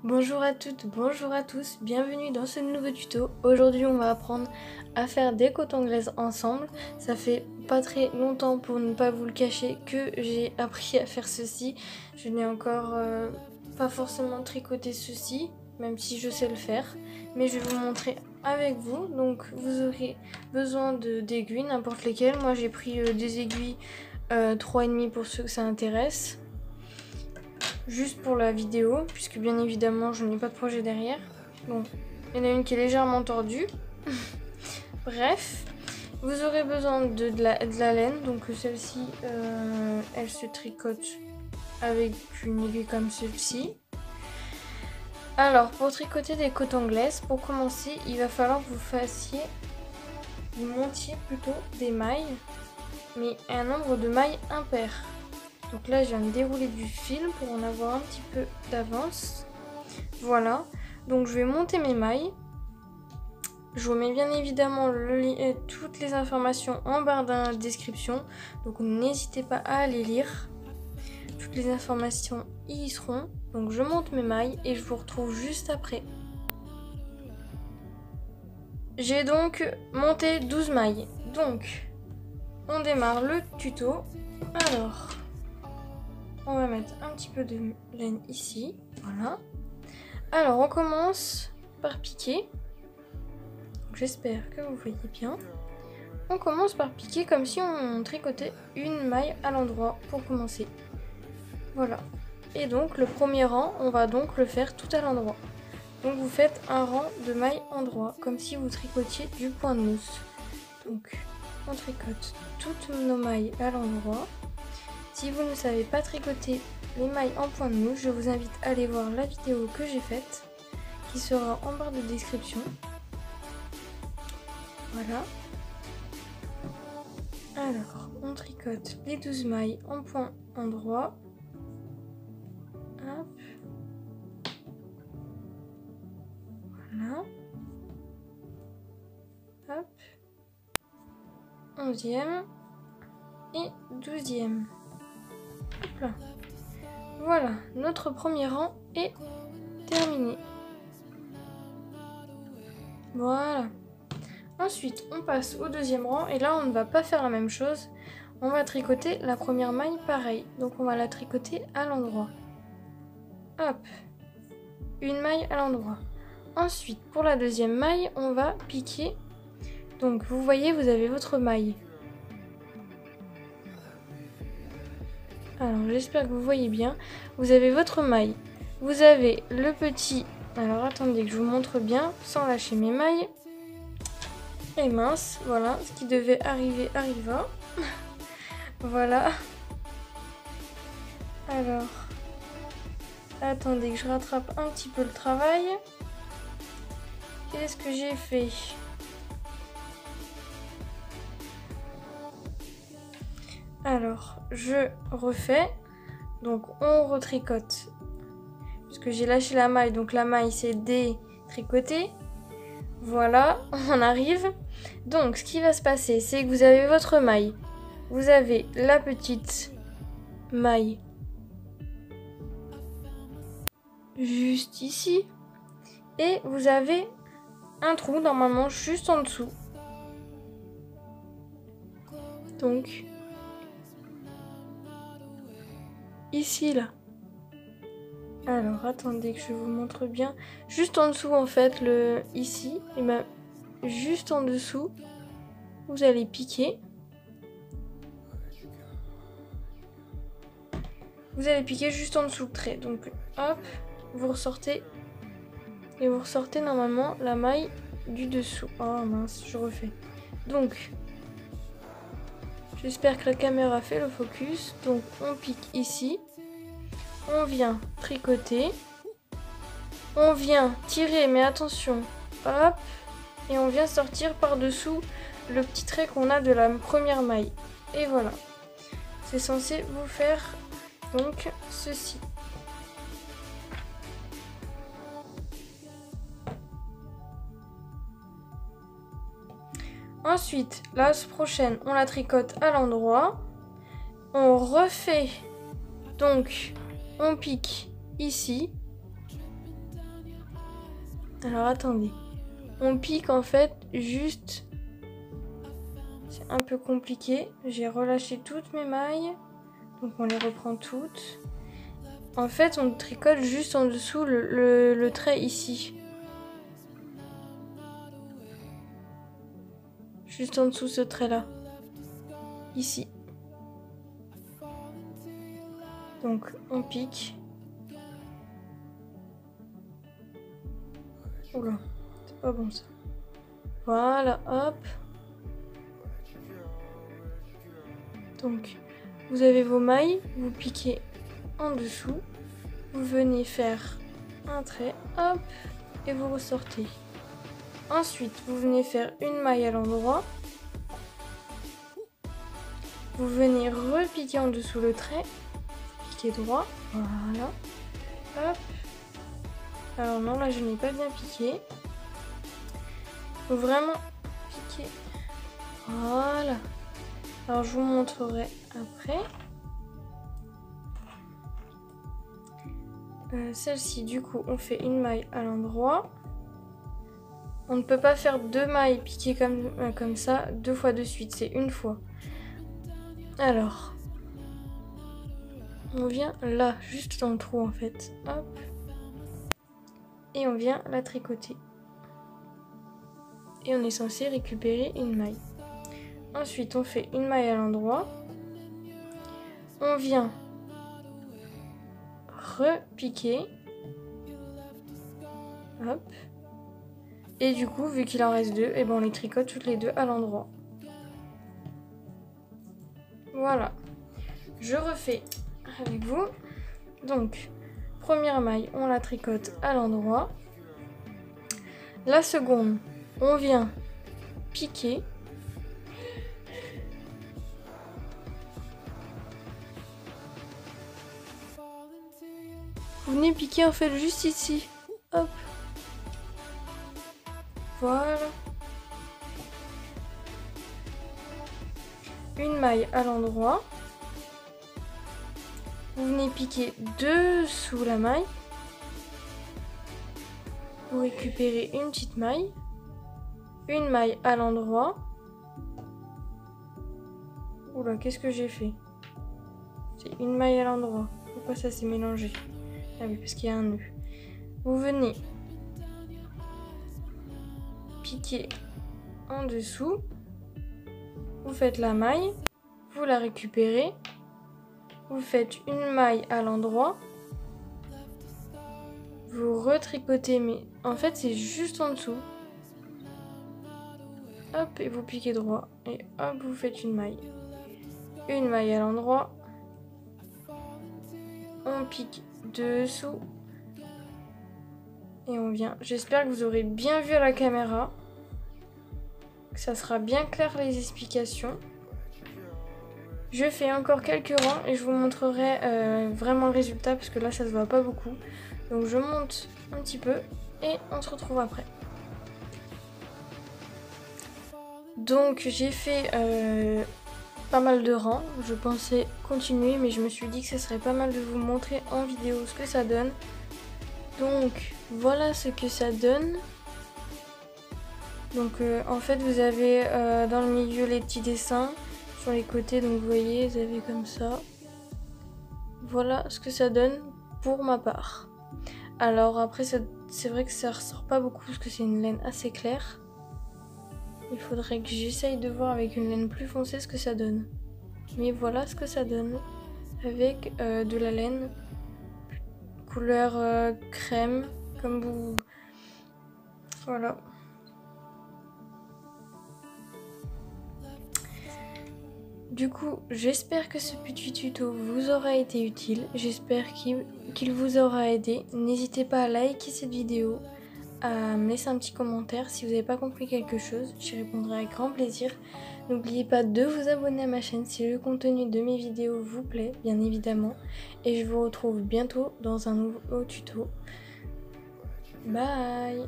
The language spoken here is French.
Bonjour à toutes, bonjour à tous, bienvenue dans ce nouveau tuto. Aujourd'hui on va apprendre à faire des côtes anglaises ensemble. Ça fait pas très longtemps, pour ne pas vous le cacher, que j'ai appris à faire ceci. Je n'ai encore pas forcément tricoté ceci, même si je sais le faire. Mais je vais vous montrer avec vous. Donc vous aurez besoin d'aiguilles, n'importe lesquelles. Moi j'ai pris des aiguilles 3,5 pour ceux que ça intéresse. Juste pour la vidéo, puisque bien évidemment je n'ai pas de projet derrière. Bon, il y en a une qui est légèrement tordue. Bref, vous aurez besoin de la laine. Donc celle-ci, elle se tricote avec une aiguille comme celle-ci. Alors, pour tricoter des côtes anglaises, pour commencer, il va falloir que vous montiez plutôt des mailles, mais un nombre de mailles impair. Donc là, je viens de dérouler du fil pour en avoir un petit peu d'avance. Voilà. Donc je vais monter mes mailles. Je vous mets bien évidemment toutes les informations en barre de la description. Donc n'hésitez pas à aller lire. Toutes les informations y seront. Donc je monte mes mailles et je vous retrouve juste après. J'ai donc monté 12 mailles. Donc on démarre le tuto. Alors... on va mettre un petit peu de laine ici, voilà. Alors on commence par piquer. J'espère que vous voyez bien. On commence par piquer comme si on tricotait une maille à l'endroit pour commencer. Voilà. Et donc le premier rang, on va donc le faire tout à l'endroit. Donc vous faites un rang de mailles endroit, comme si vous tricotiez du point de mousse. Donc on tricote toutes nos mailles à l'endroit. Si vous ne savez pas tricoter les mailles en point de mousse, je vous invite à aller voir la vidéo que j'ai faite, qui sera en barre de description. Voilà. Alors, on tricote les 12 mailles en point endroit. Hop. Voilà. Hop. 11e et 12e. Hop là. Voilà, notre premier rang est terminé. Voilà. Ensuite, on passe au deuxième rang et là, on ne va pas faire la même chose. On va tricoter la première maille pareil. Donc, on va la tricoter à l'endroit. Hop. Une maille à l'endroit. Ensuite, pour la deuxième maille, on va piquer. Donc, vous voyez, vous avez votre maille. Alors j'espère que vous voyez bien. Vous avez votre maille. Vous avez le petit... alors attendez que je vous montre bien sans lâcher mes mailles. Et mince, voilà. Ce qui devait arriver arriva. Voilà. Alors... attendez que je rattrape un petit peu le travail. Qu'est-ce que j'ai fait ? Alors, je refais. Donc, on retricote. Puisque j'ai lâché la maille, donc la maille s'est détricotée. Voilà, on arrive. Donc, ce qui va se passer, c'est que vous avez votre maille. Vous avez la petite maille juste ici. Et vous avez un trou, normalement, juste en dessous. Donc... ici, là. Alors, attendez que je vous montre bien. Juste en dessous, en fait, ici, et ben, juste en dessous, vous allez piquer. Vous allez piquer juste en dessous le trait. Donc, hop, vous ressortez. Et vous ressortez normalement la maille du dessous. Oh mince, je refais. Donc, j'espère que la caméra fait le focus. Donc, on pique ici. On vient tricoter. On vient tirer, mais attention. Hop. Et on vient sortir par-dessous le petit trait qu'on a de la première maille. Et voilà. C'est censé vous faire donc ceci. Ensuite, la prochaine, on la tricote à l'endroit. On refait, donc, on pique ici. Alors attendez. On pique en fait juste... C'est un peu compliqué. J'ai relâché toutes mes mailles. Donc on les reprend toutes. En fait, on tricote juste en dessous le trait ici. Juste en dessous ce trait-là. Ici. Donc on pique. Oula, c'est pas bon ça. Voilà, hop. Donc, vous avez vos mailles, vous piquez en dessous. Vous venez faire un trait, hop, et vous ressortez. Ensuite, vous venez faire une maille à l'endroit. Vous venez repiquer en dessous le trait. Piquez droit, voilà. Hop. Alors non, là je n'ai pas bien piqué. Faut vraiment piquer. Voilà. Alors je vous montrerai après. Celle-ci, du coup, on fait une maille à l'endroit. On ne peut pas faire deux mailles piquées comme ça deux fois de suite, c'est une fois. Alors, on vient là, juste dans le trou en fait. Hop. Et on vient la tricoter. Et on est censé récupérer une maille. Ensuite, on fait une maille à l'endroit. On vient repiquer. Hop. Et du coup, vu qu'il en reste deux, et ben on les tricote toutes les deux à l'endroit. Voilà. Je refais avec vous. Donc, première maille, on la tricote à l'endroit. La seconde, on vient piquer. Vous venez piquer en fait juste ici. Hop. Voilà. Une maille à l'endroit. Vous venez piquer dessous la maille. Vous récupérez une petite maille. Une maille à l'endroit. Oula, qu'est-ce que j'ai fait? C'est une maille à l'endroit. Pourquoi ça s'est mélangé? Ah oui, parce qu'il y a un nœud. Vous venez piquer en dessous. Vous faites la maille. Vous la récupérez. Vous faites une maille à l'endroit. Vous retricotez, mais en fait c'est juste en dessous. Hop, et vous piquez droit. Et hop, vous faites une maille. Une maille à l'endroit. On pique dessous. Et on vient. J'espère que vous aurez bien vu à la caméra. Que ça sera bien clair les explications. Je fais encore quelques rangs et je vous montrerai vraiment le résultat parce que là ça se voit pas beaucoup. Donc je monte un petit peu et on se retrouve après. Donc j'ai fait pas mal de rangs. Je pensais continuer mais je me suis dit que ce serait pas mal de vous montrer en vidéo ce que ça donne. Donc voilà ce que ça donne. Donc en fait vous avez dans le milieu les petits dessins. Sur les côtés, donc vous voyez, vous avez comme ça. Voilà ce que ça donne pour ma part. Alors après, c'est vrai que ça ressort pas beaucoup parce que c'est une laine assez claire. Il faudrait que j'essaye de voir avec une laine plus foncée ce que ça donne. Mais voilà ce que ça donne avec de la laine couleur crème, comme vous... Voilà. Du coup, j'espère que ce petit tuto vous aura été utile. J'espère qu'il vous aura aidé. N'hésitez pas à liker cette vidéo, à me laisser un petit commentaire si vous n'avez pas compris quelque chose. J'y répondrai avec grand plaisir. N'oubliez pas de vous abonner à ma chaîne si le contenu de mes vidéos vous plaît, bien évidemment. Et je vous retrouve bientôt dans un nouveau tuto. Bye!